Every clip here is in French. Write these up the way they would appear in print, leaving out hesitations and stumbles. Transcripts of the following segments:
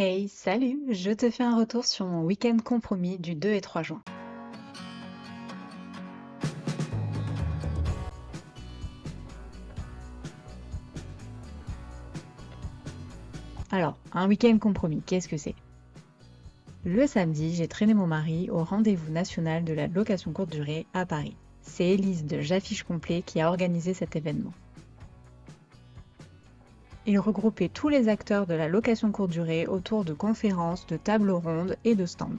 Hey, salut! Je te fais un retour sur mon week-end compromis du 2 et 3 juin. Alors, un week-end compromis, qu'est-ce que c'est? Le samedi, j'ai traîné mon mari au rendez-vous national de la location courte durée à Paris. C'est Élise de J'affiche complet qui a organisé cet événement. Il regroupait tous les acteurs de la location courte durée autour de conférences, de tables rondes et de stands.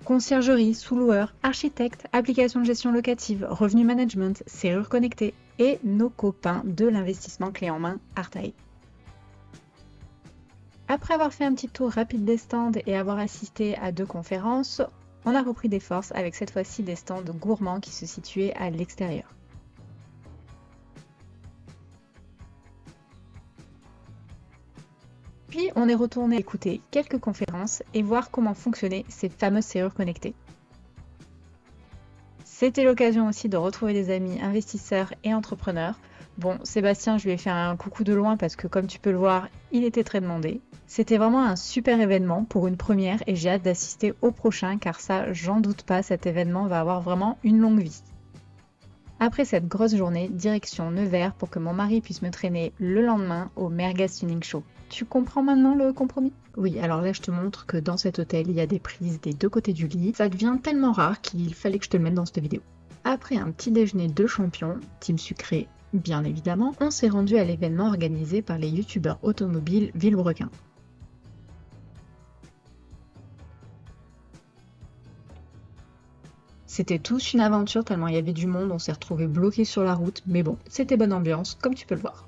Conciergerie, sous-loueur, architecte, application de gestion locative, revenu management, serrure connectée et nos copains de l'investissement clé en main Artaï. Après avoir fait un petit tour rapide des stands et avoir assisté à 2 conférences, on a repris des forces avec cette fois-ci des stands gourmands qui se situaient à l'extérieur. Puis on est retourné écouter quelques conférences et voir comment fonctionnaient ces fameuses serrures connectées. C'était l'occasion aussi de retrouver des amis investisseurs et entrepreneurs. Bon, Sébastien, je lui ai fait un coucou de loin parce que comme tu peux le voir, il était très demandé. C'était vraiment un super événement pour une première et j'ai hâte d'assister au prochain car ça, j'en doute pas, cet événement va avoir vraiment une longue vie. Après cette grosse journée, direction Nevers pour que mon mari puisse me traîner le lendemain au Merguez Tuning Show. Tu comprends maintenant le compromis? Oui, alors là je te montre que dans cet hôtel, il y a des prises des 2 côtés du lit. Ça devient tellement rare qu'il fallait que je te le mette dans cette vidéo. Après un petit déjeuner de champions, team sucré bien évidemment, on s'est rendu à l'événement organisé par les youtubeurs automobiles Villebrequin. C'était tous une aventure tellement il y avait du monde, on s'est retrouvés bloqués sur la route, mais bon, c'était bonne ambiance, comme tu peux le voir.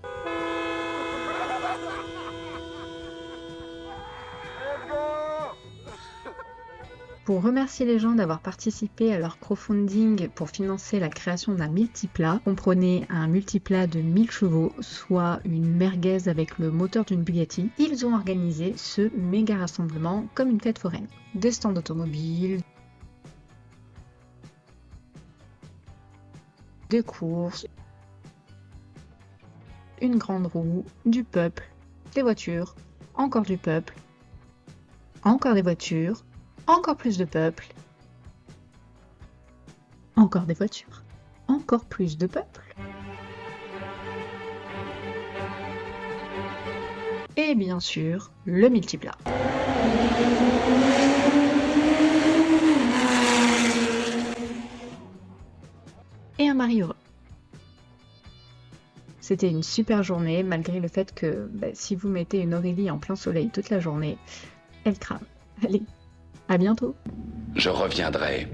Pour remercier les gens d'avoir participé à leur crowdfunding pour financer la création d'un multiplat, comprenait un multiplat de 1000 chevaux, soit une merguez avec le moteur d'une Bugatti, ils ont organisé ce méga rassemblement comme une fête foraine. Des stands automobiles, des courses, une grande roue, du peuple, des voitures, encore du peuple, encore des voitures, encore plus de peuple, encore des voitures, encore plus de peuple. Et bien sûr, le multiplat. Et un mari heureux. C'était une super journée, malgré le fait que si vous mettez une Aurélie en plein soleil toute la journée, elle crame. Allez, à bientôt. Je reviendrai.